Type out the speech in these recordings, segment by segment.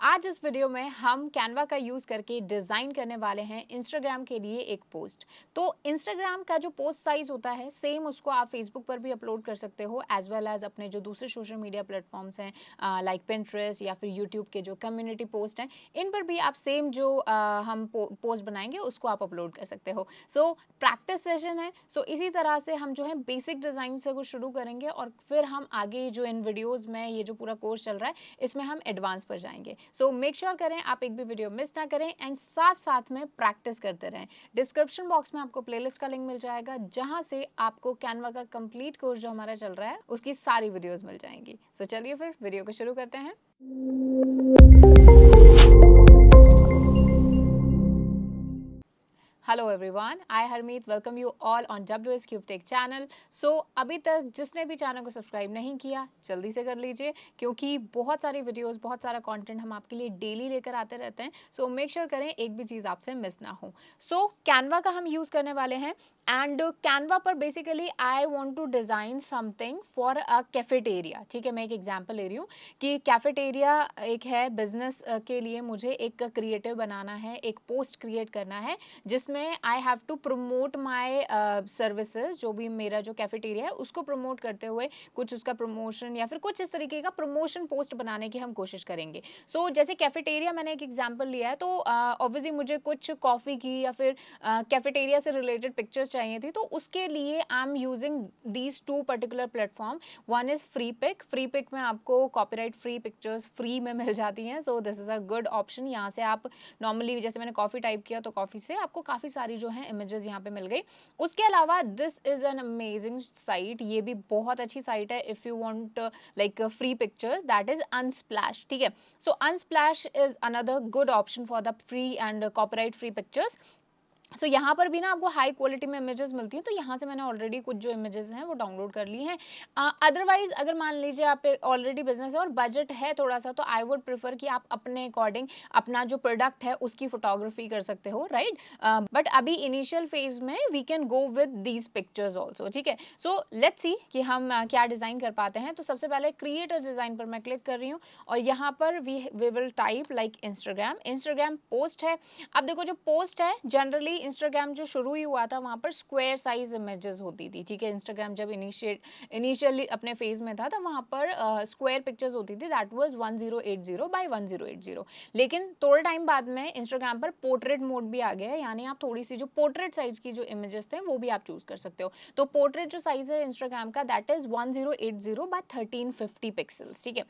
आज इस वीडियो में हम कैनवा का यूज़ करके डिज़ाइन करने वाले हैं इंस्टाग्राम के लिए एक पोस्ट। तो इंस्टाग्राम का जो पोस्ट साइज़ होता है सेम उसको आप फेसबुक पर भी अपलोड कर सकते हो एज़ वेल एज़ अपने जो दूसरे सोशल मीडिया प्लेटफॉर्म्स हैं लाइक पिंटरेस्ट या फिर यूट्यूब के जो कम्युनिटी पोस्ट हैं इन पर भी आप सेम जो हम पोस्ट बनाएंगे उसको आप अपलोड कर सकते हो। सो प्रैक्टिस सेशन है। सो इसी तरह से हम जो है बेसिक डिज़ाइन से कुछ शुरू करेंगे और फिर हम आगे जो इन वीडियोज़ में ये जो पूरा कोर्स चल रहा है इसमें हम एडवांस पर जाएंगे। सो मेक श्योर करें आप एक भी वीडियो मिस ना करें एंड साथ साथ में प्रैक्टिस करते रहें। डिस्क्रिप्शन बॉक्स में आपको प्लेलिस्ट का लिंक मिल जाएगा जहां से आपको कैनवा का कंप्लीट कोर्स जो हमारा चल रहा है उसकी सारी वीडियोस मिल जाएंगी। सो चलिए फिर वीडियो को शुरू करते हैं। Hello everyone, I Harmeet welcome you all on WS cube tech channel. So अभी तक जिसने भी चैनल को सब्सक्राइब नहीं किया जल्दी से कर लीजिए क्योंकि बहुत सारी वीडियोस बहुत सारा कंटेंट हम आपके लिए डेली लेकर आते रहते हैं। सो मेक श्योर करें एक भी चीज़ आपसे मिस ना हो। सो कैनवा का हम यूज़ करने वाले हैं एंड कैनवा पर basically I want to design something for a cafeteria. ठीक है, मैं एक एग्जांपल ले रही हूँ कि कैफेटेरिया एक है बिजनेस के लिए मुझे एक क्रिएटिव बनाना है, एक पोस्ट क्रिएट करना है जिसमें I have to promote my services. जो भी मेरा जो कैफेटेरिया है उसको प्रमोट करते हुए कुछ उसका प्रमोशन या फिर कुछ इस तरीके का प्रमोशन पोस्ट बनाने की हम कोशिश करेंगे। सो जैसे कैफेटेरिया मैंने एक एग्जांपल लिया है तो ऑब्वियसली मुझे कुछ कॉफ़ी की या फिर कैफेटेरिया से रिलेटेड पिक्चर्स चाहिए थी, तो उसके लिए I am using these two particular platform. One is Freepik में आपको कॉपीराइट फ्री पिक्चर्स फ्री में मिल जाती हैं। So this is a good option. यहाँ से आप नॉर्मली जैसे मैंने कॉफ़ी टाइप किया तो कॉफ़ी से आपको काफ़ी सारी जो है इमेजेस यहाँ पे मिल गई। उसके अलावा this is an amazing site, ये भी बहुत अच्छी साइट है if you want like free pictures, that is Unsplash. ठीक है, so Unsplash is another good option for the free and copyright free pictures. So यहाँ पर भी ना आपको हाई क्वालिटी में इमेजेस मिलती हैं, तो यहाँ से मैंने ऑलरेडी कुछ जो इमेजेस हैं वो डाउनलोड कर ली हैं। अदरवाइज अगर मान लीजिए आप ऑलरेडी बिजनेस है और बजट है थोड़ा सा, तो आई वुड प्रेफर कि आप अपने अकॉर्डिंग अपना जो प्रोडक्ट है उसकी फोटोग्राफी कर सकते हो, राइट। बट अभी इनिशियल फेज में we can go with these pictures also. ठीक है, सो लेट्स सी कि हम क्या डिज़ाइन कर पाते हैं। तो सबसे पहले क्रिएट अ डिज़ाइन पर मैं क्लिक कर रही हूँ और यहाँ पर we will type like Instagram post है। अब देखो जो पोस्ट है जनरली इंस्टाग्राम जो शुरू ही हुआ था वहाँ पर स्क्वायर साइज इमेजेस होती थी। ठीक है, इंस्टाग्राम जब इनिशियली अपने फेज में था तो वहाँ पर स्क्वायर पिक्चर्स होती थी, दैट वाज 1080 बाय 1080। लेकिन थोड़े टाइम बाद में इंस्टाग्राम पर पोर्ट्रेट मोड भी आ गया है, यानी आप थोड़ी सी जो पोर्ट्रेट साइज की जो इमेजेस थे वो भी आप चूज कर सकते हो। तो पोर्ट्रेट जो साइज है इंस्टाग्राम का दैट इज 1080 बाय 1350 पिक्सल्स। ठीक है,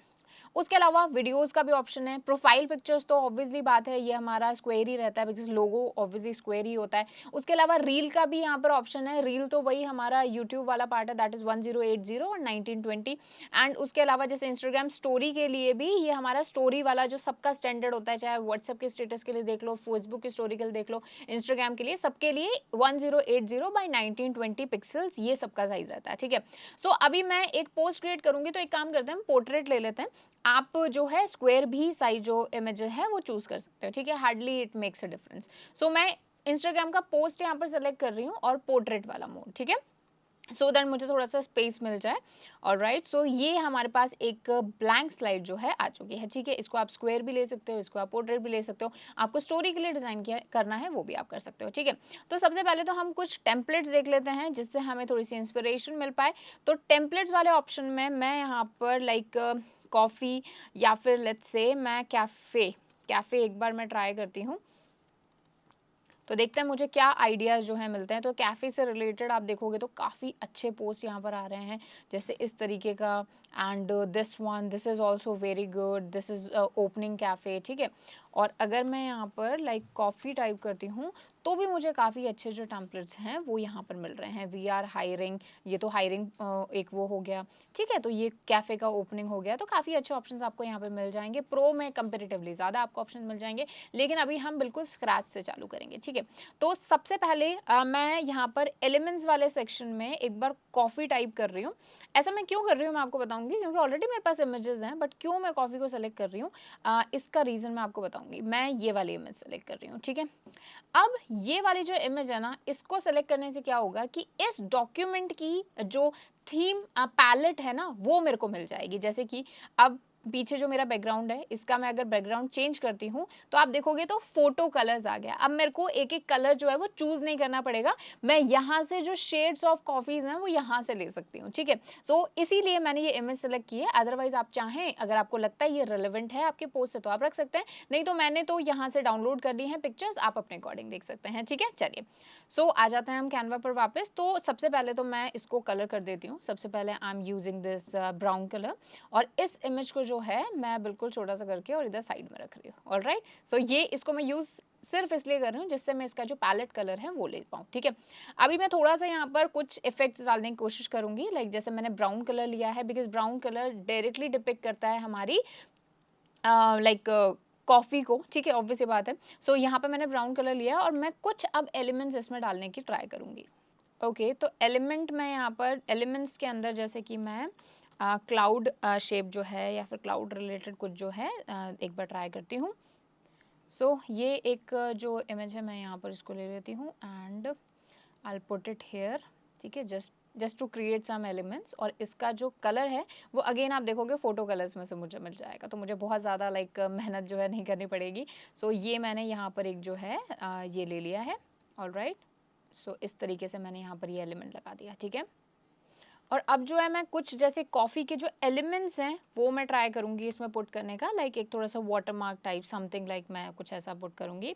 उसके अलावा वीडियोस का भी ऑप्शन है। प्रोफाइल पिक्चर्स तो ऑब्वियसली बात है ये हमारा स्क्वायर ही रहता है बिकॉज लोगो ऑब्वियसली स्क्वायर ही होता है। उसके अलावा रील का भी यहाँ पर ऑप्शन है। रील तो वही हमारा यूट्यूब वाला पार्ट है, दैट इज 1080 और 1920। एंड उसके अलावा जैसे इंस्टाग्राम स्टोरी के लिए भी ये हमारा स्टोरी वाला जो सबका स्टैंडर्ड होता है, चाहे व्हाट्सएप के स्टेटस के लिए देख लो, फेसबुक की स्टोरी के लिए देख लो, इंस्टाग्राम के लिए, सबके लिए 1080 बाई 1920 पिक्सल्स ये सबका साइज रहता है। ठीक है, सो अभी मैं एक पोस्ट क्रिएट करूंगी तो एक काम करते हैं, हम पोर्ट्रेट ले लेते हैं। आप जो है स्क्वायर भी साइज जो इमेज है वो चूज कर सकते हो। ठीक है, hardly it makes a difference. So मैं इंस्टाग्राम का पोस्ट यहाँ पर सेलेक्ट कर रही हूँ और पोर्ट्रेट वाला मोड। ठीक है, सो दैट मुझे थोड़ा सा स्पेस मिल जाए। और राइट, सो ये हमारे पास एक ब्लैंक स्लाइड जो है आ चुकी है। ठीक है, इसको आप स्क्वायर भी ले सकते हो, इसको आप पोर्ट्रेट भी ले सकते हो, आपको स्टोरी के लिए डिजाइन करना है वो भी आप कर सकते हो। ठीक है, तो सबसे पहले तो हम कुछ टेम्पलेट्स देख लेते हैं जिससे हमें थोड़ी सी इंस्पिरेशन मिल पाए। तो टेम्पलेट्स वाले ऑप्शन में मैं यहाँ पर लाइक कॉफ़ी या फिर लेट्स से मैं कैफ़े एक बार मैं ट्राई करती हूँ तो देखते हैं मुझे क्या आइडियाज़ जो है मिलते हैं। तो कैफ़े से रिलेटेड आप देखोगे तो काफ़ी अच्छे पोस्ट यहाँ पर आ रहे हैं, जैसे इस तरीके का। And this is also very good, this is opening cafe. ठीक है, और अगर मैं यहाँ पर लाइक कॉफ़ी टाइप करती हूँ तो भी मुझे काफ़ी अच्छे जो टेम्पलेट्स हैं वो यहाँ पर मिल रहे हैं। वी आर हायरिंग, ये तो हायरिंग एक वो हो गया। ठीक है, तो ये कैफ़े का ओपनिंग हो गया। तो काफ़ी अच्छे ऑप्शंस आपको यहाँ पे मिल जाएंगे। प्रो में कंपेरेटिवली ज़्यादा आपको ऑप्शन मिल जाएंगे, लेकिन अभी हम बिल्कुल स्क्रैच से चालू करेंगे। ठीक है, तो सबसे पहले मैं यहाँ पर एलिमेंट्स वाले सेक्शन में एक बार कॉफ़ी टाइप कर रही हूँ। ऐसा मैं क्यों कर रही हूँ मैं आपको बताऊंगी, क्योंकि ऑलरेडी मेरे पास इमेजेस हैं, बट क्यों मैं कॉफ़ी को सेलेक्ट कर रही हूँ इसका रीज़न मैं आपको बताऊंगी। मैं ये वाली इमेज सेलेक्ट कर रही हूँ। ठीक है, अब ये वाली जो इमेज है ना, इसको सेलेक्ट करने से क्या होगा कि इस डॉक्यूमेंट की जो थीम पैलेट है ना वो मेरे को मिल जाएगी। जैसे कि अब पीछे जो मेरा बैकग्राउंड है इसका मैं अगर बैकग्राउंड चेंज करती हूँ तो आप देखोगे तो फोटो कलर्स आ गया। अब मेरे को एक एक कलर जो है वो चूज नहीं करना पड़ेगा, मैं यहाँ से जो शेड्स ऑफ कॉफीज हैं वो यहाँ से ले सकती हूँ, ठीक है। सो इसीलिए मैंने ये इमेज सेलेक्ट की है। अदरवाइज आप चाहें, अगर आपको लगता है ये रिलेवेंट है आपके पोस्ट से तो आप रख सकते हैं, नहीं तो मैंने तो यहाँ से डाउनलोड कर ली है पिक्चर्स, आप अपने अकॉर्डिंग देख सकते हैं, ठीक है। चलिए सो आ जाते हैं हम कैनवा पर वापस। तो सबसे पहले तो मैं इसको कलर कर देती हूँ। सबसे पहले आई am using this brown colour, और इस इमेज को जो है मैं बिल्कुल छोटा सा करके और इधर साइड में रख रही हूँ। ऑलराइट, सो ये इसको मैं यूज सिर्फ इसलिए कर रही हूँ जिससे मैं इसका जो पैलेट कलर है वो ले पाऊँ, ठीक है। अभी मैं थोड़ा सा यहाँ पर कुछ इफेक्ट्स डालने की कोशिश करूंगी, लाइक जैसे मैंने ब्राउन कलर लिया है because brown colour directly depict करता है हमारी लाइक कॉफ़ी को, ठीक है, ऑब्वियस बात है। सो यहाँ पे मैंने ब्राउन कलर लिया और मैं कुछ अब एलिमेंट्स इसमें डालने की ट्राई करूँगी। ओके, तो एलिमेंट मैं यहाँ पर एलिमेंट्स के अंदर जैसे कि मैं क्लाउड शेप जो है या फिर क्लाउड रिलेटेड कुछ जो है एक बार ट्राई करती हूँ। सो ये एक जो इमेज है मैं यहाँ पर इसको ले लेती हूँ and I put it here, ठीक है, just to create some elements. और इसका जो कलर है वो अगेन आप देखोगे फोटो कलर्स में से मुझे मिल जाएगा, तो मुझे बहुत ज़्यादा लाइक मेहनत जो है नहीं करनी पड़ेगी। सो ये मैंने यहाँ पर एक जो है ये ले लिया है। ऑलराइट, सो इस तरीके से मैंने यहाँ पर ये एलिमेंट लगा दिया, ठीक है। और अब जो है मैं कुछ जैसे कॉफ़ी के जो एलिमेंट्स हैं वो मैं ट्राई करूँगी इसमें पुट करने का, लाइक एक थोड़ा सा water mark type something, like मैं कुछ ऐसा पुट करूँगी।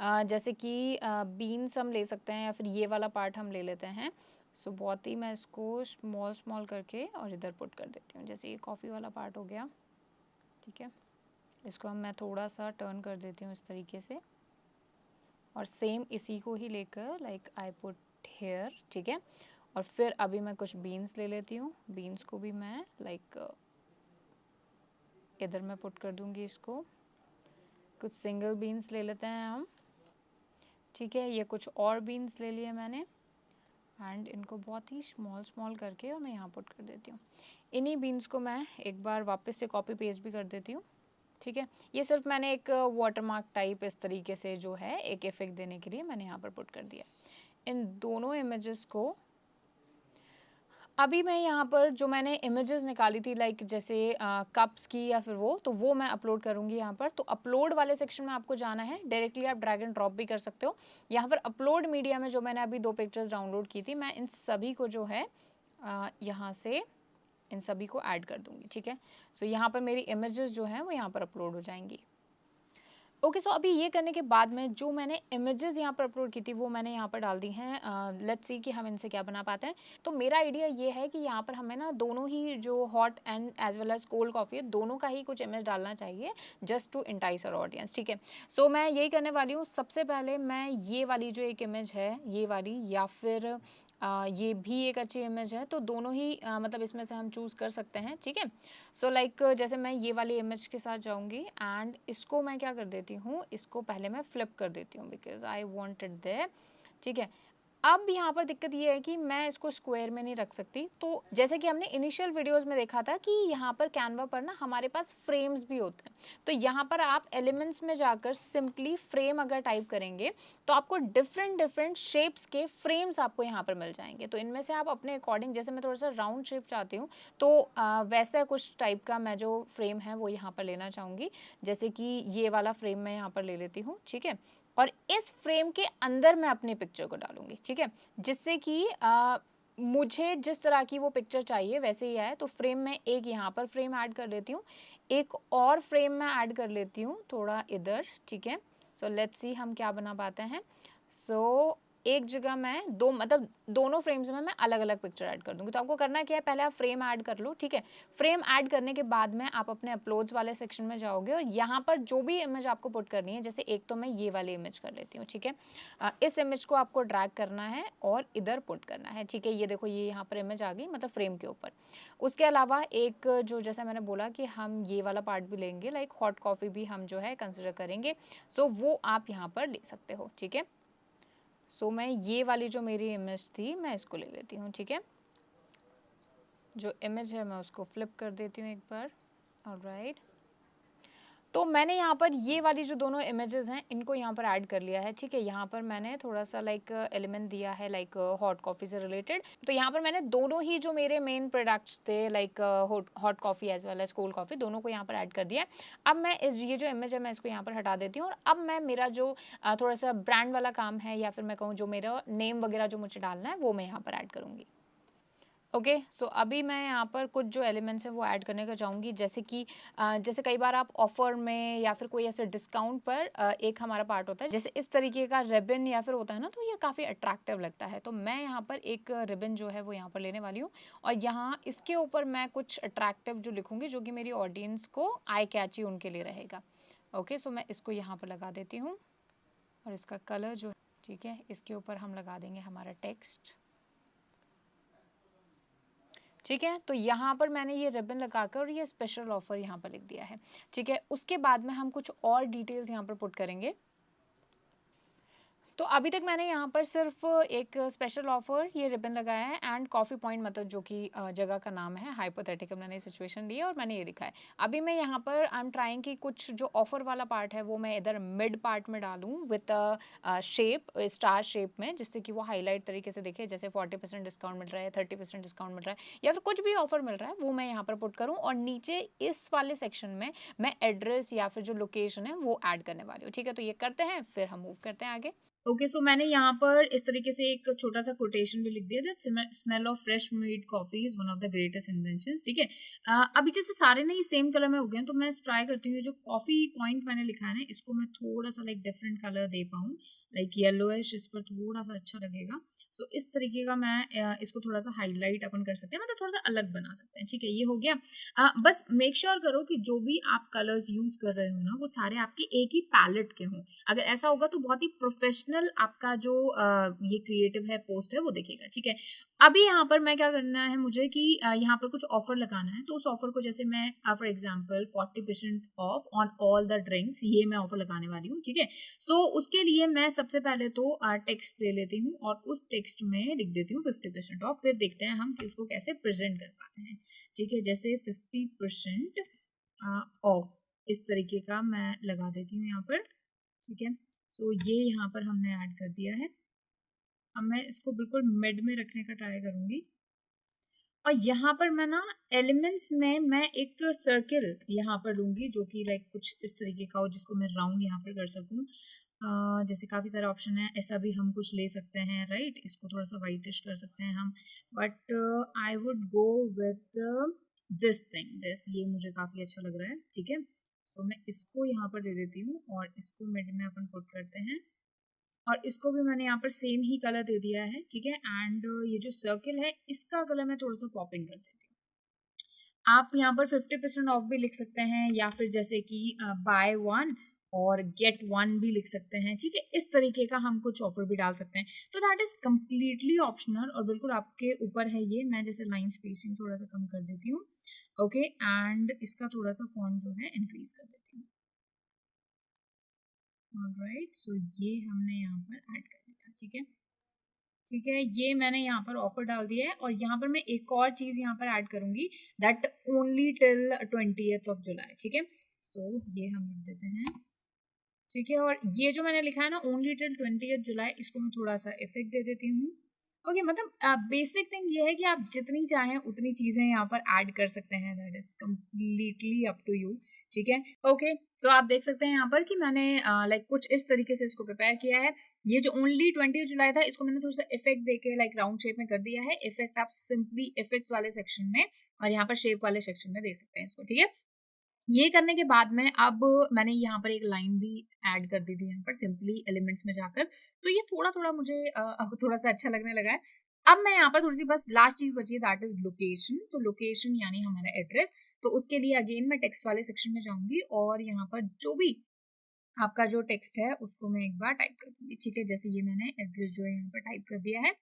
जैसे कि बीन्स हम ले सकते हैं या फिर ये वाला पार्ट हम ले लेते हैं। सो बहुत ही मैं इसको स्मॉल स्मॉल करके और इधर पुट कर देती हूँ। जैसे ये कॉफ़ी वाला पार्ट हो गया, ठीक है, इसको हम मैं थोड़ा सा टर्न कर देती हूँ इस तरीके से, और सेम इसी को ही लेकर लाइक आई पुट हेयर, ठीक है। और फिर अभी मैं कुछ बीन्स ले लेती हूँ, बीन्स को भी मैं लाइक इधर मैं पुट कर दूँगी इसको। कुछ सिंगल बीन्स ले लेते हैं हम, ठीक है, ये कुछ और बीन्स ले लिए मैंने एंड इनको बहुत ही स्मॉल स्मॉल करके और मैं यहाँ पुट कर देती हूँ। इन्हीं बीन्स को मैं एक बार वापस से कॉपी पेस्ट भी कर देती हूँ, ठीक है। ये सिर्फ मैंने एक वाटरमार्क टाइप इस तरीके से जो है एक इफेक्ट देने के लिए मैंने यहाँ पर पुट कर दिया। इन दोनों इमेजेस को अभी मैं यहाँ पर जो मैंने इमेजेस निकाली थी लाइक जैसे कप्स की या फिर वो, तो वो मैं अपलोड करूँगी यहाँ पर। तो अपलोड वाले सेक्शन में आपको जाना है, डायरेक्टली आप ड्रैग एंड ड्रॉप भी कर सकते हो। यहाँ पर अपलोड मीडिया में जो मैंने अभी 2 पिक्चर्स डाउनलोड की थी, मैं इन सभी को जो है यहाँ से इन सभी को ऐड कर दूँगी, ठीक है। सो यहाँ पर मेरी इमेजेस जो हैं वो यहाँ पर अपलोड हो जाएंगी। ओके, सो अभी ये करने के बाद में जो मैंने इमेजेस यहाँ पर अपलोड की थी वो मैंने यहाँ पर डाल दी हैं। लेट्स सी कि हम इनसे क्या बना पाते हैं। तो मेरा आइडिया ये है कि यहाँ पर हमें ना दोनों ही जो hot and as well as cold coffee है दोनों का ही कुछ इमेज डालना चाहिए, just to entice our audience, ठीक है। सो मैं यही करने वाली हूँ। सबसे पहले मैं ये वाली जो एक इमेज है ये वाली, या फिर ये भी एक अच्छी इमेज है, तो दोनों ही मतलब इसमें से हम चूज़ कर सकते हैं, ठीक है। सो लाइक जैसे मैं ये वाली इमेज के साथ जाऊंगी एंड इसको मैं क्या कर देती हूँ, इसको पहले मैं फ्लिप कर देती हूँ because I want it there, ठीक है। अब यहाँ पर दिक्कत ये है कि मैं इसको स्क्वायर में नहीं रख सकती। तो जैसे कि हमने इनिशियल वीडियोस में देखा था कि यहाँ पर कैनवा पर ना हमारे पास फ्रेम्स भी होते हैं, तो यहाँ पर आप एलिमेंट्स में जाकर सिंपली फ्रेम अगर टाइप करेंगे तो आपको डिफरेंट डिफरेंट शेप्स के फ्रेम्स आपको यहाँ पर मिल जाएंगे। तो इनमें से आप अपने अकॉर्डिंग, जैसे मैं थोड़ा सा राउंड शेप चाहती हूँ तो वैसा कुछ टाइप का मैं जो फ्रेम है वो यहाँ पर लेना चाहूँगी। जैसे कि ये वाला फ्रेम मैं यहाँ पर ले लेती हूँ, ठीक है। और इस फ्रेम के अंदर मैं अपनी पिक्चर को डालूंगी, ठीक है, जिससे कि मुझे जिस तरह की वो पिक्चर चाहिए वैसे ही आए। तो फ्रेम में एक यहाँ पर फ्रेम ऐड कर लेती हूँ, एक और फ्रेम में ऐड कर लेती हूँ थोड़ा इधर, ठीक है। सो लेट्स सी हम क्या बना पाते हैं। सो एक जगह मैं दो मतलब दोनों फ्रेम्स में मैं अलग अलग पिक्चर ऐड कर दूंगी। तो आपको करना क्या है, पहले आप फ्रेम ऐड कर लो, ठीक है। फ्रेम ऐड करने के बाद में आप अपने अपलोड्स वाले सेक्शन में जाओगे और यहाँ पर जो भी इमेज आपको पुट करनी है, जैसे एक तो मैं ये वाली इमेज कर लेती हूँ, ठीक है। इस इमेज को आपको ड्रैग करना है और इधर पुट करना है, ठीक है। ये देखो ये यहाँ पर इमेज आ गई, मतलब फ्रेम के ऊपर। उसके अलावा एक जो जैसा मैंने बोला कि हम ये वाला पार्ट भी लेंगे, लाइक हॉट कॉफ़ी भी हम जो है कंसिडर करेंगे। सो वो आप यहाँ पर ले सकते हो, ठीक है। सो मैं ये वाली जो मेरी इमेज थी मैं इसको ले लेती हूँ, ठीक है। जो इमेज है मैं उसको फ्लिप कर देती हूँ एक बार। ऑलराइट, तो मैंने यहाँ पर ये वाली जो दोनों इमेजेस हैं इनको यहाँ पर ऐड कर लिया है, ठीक है। यहाँ पर मैंने थोड़ा सा लाइक एलिमेंट दिया है लाइक हॉट कॉफ़ी से रिलेटेड। तो यहाँ पर मैंने दोनों ही जो मेरे मेन प्रोडक्ट्स थे like hot coffee as well as cold coffee, दोनों को यहाँ पर ऐड कर दिया है। अब मैं ये जो इमेज है मैं इसको यहाँ पर हटा देती हूँ और अब मैं मेरा जो थोड़ा सा ब्रांड वाला काम है या फिर मैं कहूँ जो मेरा नेम वगैरह जो मुझे डालना है वो मैं यहाँ पर ऐड करूँगी। ओके सो अभी मैं यहाँ पर कुछ जो एलिमेंट्स हैं वो ऐड करने का चाहूँगी, जैसे कि जैसे कई बार आप ऑफर में या फिर कोई ऐसे डिस्काउंट पर एक हमारा पार्ट होता है जैसे इस तरीके का रिबन या फिर होता है ना, तो ये काफ़ी अट्रैक्टिव लगता है। तो मैं यहाँ पर एक रिबन जो है वो यहाँ पर लेने वाली हूँ और यहाँ इसके ऊपर मैं कुछ अट्रैक्टिव जो लिखूँगी जो कि मेरी ऑडियंस को आई कैची उनके लिए रहेगा। ओके सो मैं इसको यहाँ पर लगा देती हूँ और इसका कलर जो है, ठीक है, इसके ऊपर हम लगा देंगे हमारा टेक्स्ट। ठीक है, तो यहाँ पर मैंने ये रिबन लगाकर और ये स्पेशल ऑफर यहाँ पर लिख दिया है, ठीक है। उसके बाद में हम कुछ और डिटेल्स यहाँ पर पुट करेंगे। तो अभी तक मैंने यहाँ पर सिर्फ एक स्पेशल ऑफर ये रिबन लगाया है एंड कॉफ़ी पॉइंट मतलब जो कि जगह का नाम है, हाइपोथेटिकल मैंने सिचुएशन ली है और मैंने ये लिखा है। अभी मैं यहाँ पर आई एम ट्राइंग कि कुछ जो ऑफर वाला पार्ट है वो मैं इधर मिड पार्ट में डालूँ विद शेप स्टार शेप में, जिससे कि वो हाईलाइट तरीके से दिखे, जैसे 40% डिस्काउंट मिल रहा है, 30% डिस्काउंट मिल रहा है या फिर कुछ भी ऑफर मिल रहा है वो मैं यहाँ पर पुट करूँ। और नीचे इस वाले सेक्शन में मैं एड्रेस या फिर जो लोकेशन है वो ऐड करने वाली हूँ, ठीक है। तो ये करते हैं फिर हम मूव करते हैं आगे। ओके सो मैंने यहाँ पर इस तरीके से एक छोटा सा कोटेशन भी लिख दिया, that smell of fresh made coffee is one of the greatest inventions, ठीक है। अभी जैसे सारे नहीं सेम कलर में हो गए हैं तो मैं ट्राई करती हूँ जो कॉफी पॉइंट मैंने लिखा है ना इसको मैं थोड़ा सा लाइक डिफरेंट कलर दे पाऊँ, लाइक येलोइश, इस पर थोड़ा सा अच्छा लगेगा। सो इस तरीके का मैं इसको थोड़ा सा हाईलाइट अपन कर सकते हैं, मतलब थोड़ा सा अलग बना सकते हैं, ठीक है। ये हो गया। बस मेक श्योर करो कि जो भी आप कलर्स यूज कर रहे हो ना वो सारे आपके एक ही पैलेट के हों। अगर ऐसा होगा तो बहुत ही प्रोफेशनल आपका जो ये क्रिएटिव है पोस्ट है वो दिखेगा, ठीक है। अभी यहाँ पर मैं क्या करना है मुझे कि यहाँ पर कुछ ऑफर लगाना है, तो उस ऑफर को जैसे मैं for example 40% of on all the drinks, ये मैं ऑफर लगाने वाली हूँ, ठीक है। सो उसके लिए मैं सबसे पहले तो टेक्स्ट ले लेती हूँ और उस टेक्स्ट में लिख देती हूँ 50% ऑफ, फिर देखते हैं हम कि उसको कैसे प्रेजेंट कर पाते हैं, ठीक है। जैसे 50% ऑफ इस तरीके का मैं लगा देती हूँ यहाँ पर, ठीक है। सो ये यहाँ पर हमने ऐड कर दिया है। अब मैं इसको बिल्कुल मिड में रखने का ट्राई करूंगी और यहाँ पर मैं ना एलिमेंट्स में मैं एक सर्किल यहाँ पर लूंगी जो कि लाइक कुछ इस तरीके का हो जिसको मैं राउंड यहाँ पर कर सकूँ। जैसे काफ़ी सारे ऑप्शन है, ऐसा भी हम कुछ ले सकते हैं, राइट। इसको थोड़ा सा वाइटिश कर सकते हैं हम, but I would go with this thing, this, ये मुझे काफ़ी अच्छा लग रहा है, ठीक है। सो मैं इसको यहाँ पर दे देती हूँ और इसको मिड में अपन पुट करते हैं और इसको भी मैंने यहाँ पर सेम ही कलर दे दिया है, ठीक है। एंड ये जो सर्किल है इसका कलर मैं थोड़ा सा पॉपिंग कर देती हूँ। आप यहाँ पर 50% ऑफ भी लिख सकते हैं या फिर जैसे कि बाय वन और गेट वन भी लिख सकते हैं, ठीक है। इस तरीके का हम कुछ ऑफर भी डाल सकते हैं, तो दैट इज कम्प्लीटली ऑप्शनल और बिल्कुल आपके ऊपर है ये। मैं जैसे लाइन स्पेसिंग थोड़ा सा कम कर देती हूँ, ओके, एंड इसका थोड़ा सा फॉन्ट जो है इंक्रीज कर देती हूँ। ऑलराइट, सो ये हमने यहाँ पर ऐड कर दिया, ठीक है। ठीक है, ये मैंने यहाँ पर ऑफर डाल दिया है और यहाँ पर मैं एक और चीज यहाँ पर ऐड करूंगी, that only till 20th of July, ठीक है। सो ये हम लिख देते हैं, ठीक है। और ये जो मैंने लिखा है ना ओनली टिल 20th जुलाई, इसको मैं थोड़ा सा इफेक्ट दे देती हूँ। ओके, मतलब बेसिक थिंग ये है कि आप जितनी चाहें उतनी चीजें यहाँ पर ऐड कर सकते हैं, that is completely up to you, ठीक है। ओके, तो आप देख सकते हैं यहाँ पर कि मैंने लाइक कुछ इस तरीके से इसको प्रिपेयर किया है। ये जो ओनली 20 जुलाई था इसको मैंने थोड़ा सा इफेक्ट देके लाइक राउंड शेप में कर दिया है। इफेक्ट आप सिंपली इफेक्ट्स वाले सेक्शन में और यहाँ पर शेप वाले सेक्शन में दे सकते हैं इसको, ठीक है। ये करने के बाद में अब मैंने यहाँ पर एक लाइन भी ऐड कर दी थी यहाँ पर सिंपली एलिमेंट्स में जाकर, तो ये थोड़ा थोड़ा मुझे अब थोड़ा सा अच्छा लगने लगा है। अब मैं यहाँ पर थोड़ी सी बस लास्ट चीज बची है, दैट इज लोकेशन। तो लोकेशन यानी हमारा एड्रेस, तो उसके लिए अगेन मैं टेक्स्ट वाले सेक्शन में जाऊंगी और यहाँ पर जो भी आपका जो टेक्स्ट है उसको मैं एक बार टाइप कर दूंगी, ठीक है। जैसे ये मैंने एड्रेस जो है यहाँ पर टाइप कर दिया है,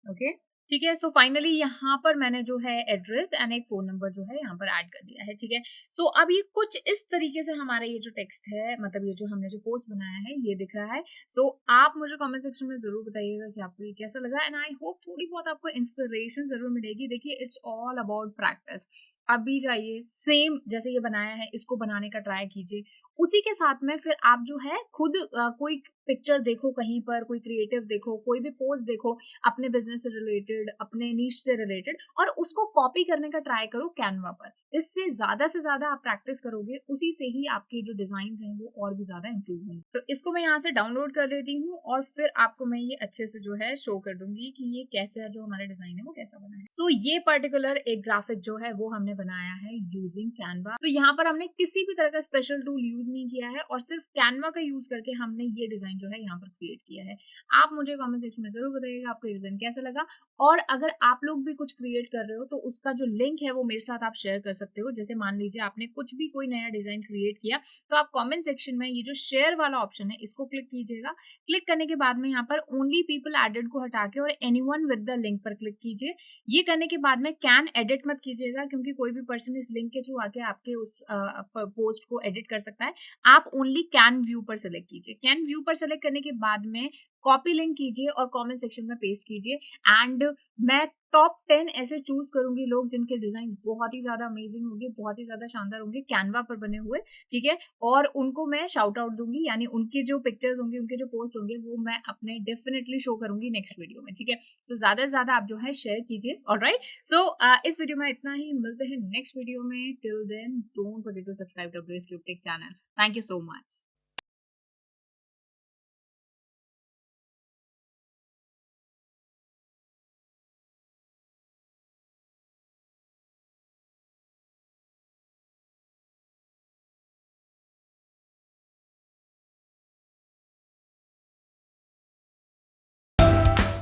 ओके, ठीक है। सो फाइनली यहाँ पर मैंने जो है एड्रेस एंड एक फोन नंबर जो है यहाँ पर ऐड कर दिया है, ठीक है। सो अब ये कुछ इस तरीके से हमारा ये जो टेक्स्ट है, मतलब ये जो हमने जो पोस्ट बनाया है ये दिख रहा है। सो आप मुझे कमेंट सेक्शन में जरूर बताइएगा कि आपको ये कैसा लगा एंड आई होप थोड़ी बहुत आपको इंस्पिरेशन जरूर मिलेगी। देखिए, इट्स ऑल अबाउट प्रैक्टिस। अभी जाइए सेम जैसे ये बनाया है इसको बनाने का ट्राई कीजिए, उसी के साथ में फिर आप जो है खुद कोई पिक्चर देखो कहीं पर, कोई क्रिएटिव देखो, कोई भी पोस्ट देखो अपने बिजनेस से रिलेटेड, अपने नीश से रिलेटेड, और उसको कॉपी करने का ट्राई करो कैनवा पर। इससे से ज्यादा आप प्रैक्टिस करोगे, उसी से ही आपके जो डिजाइन हैं वो और भी ज्यादा इंप्रूव होंगे। तो इसको मैं यहाँ से डाउनलोड कर लेती हूँ और फिर आपको मैं ये अच्छे से जो है शो कर दूंगी कि ये कैसे जो हमारा डिजाइन है वो कैसा बना है। सो ये पर्टिकुलर एक ग्राफिक जो है वो हमने बनाया है यूजिंग कैनवा। तो यहाँ पर हमने किसी भी तरह का स्पेशल टूल यूज नहीं किया है और सिर्फ कैनवा का यूज करके हमने ये डिजाइन जो है यहाँ पर क्रिएट किया है। आप मुझे कमेंट सेक्शन में जरूर बताइएगा आपको डिजाइन कैसा लगा, और अगर आप लोग भी कुछ क्रिएट कर रहे हो तो उसका जो लिंक है वो मेरे साथ आप शेयर कर सकते हो। जैसे मान लीजिए आपने कुछ भी कोई नया डिजाइन क्रिएट किया, तो आप कमेंट सेक्शन में ये जो शेयर वाला ऑप्शन है इसको क्लिक कीजिएगा। क्लिक करने के बाद में यहाँ पर ओनली पीपल एडेड को हटा के और एनीवन विद द लिंक पर क्लिक कीजिए। ये करने के बाद में कैन एडिट मत कीजिएगा, क्योंकि कोई भी पर्सन इस लिंक के थ्रू आके आपके उस पोस्ट को एडिट कर सकता है। आप ओनली कैन व्यू पर सेलेक्ट कीजिए। कैन व्यू पर सेलेक्ट करने के बाद में कॉपी लिंक कीजिए और कमेंट सेक्शन में पेस्ट कीजिए। एंड मैं टॉप 10 ऐसे चूज करूंगी लोग जिनके डिजाइन बहुत ही ज्यादा अमेजिंग होंगे, बहुत ही ज्यादा शानदार होंगे कैनवा पर बने हुए, ठीक है, और उनको मैं शाउट आउट दूंगी, यानी उनके जो पिक्चर्स होंगे, उनके जो पोस्ट होंगे वो मैं अपने डेफिनेटली शो करूंगी नेक्स्ट वीडियो में, ठीक है। सो ज्यादा से ज्यादा आप जो है शेयर कीजिए। ऑलराइट, सो इस वीडियो में इतना ही, मिलते हैं नेक्स्ट वीडियो में। Till then don't forget to subscribe WS Cube Tech channel. Thank you so much.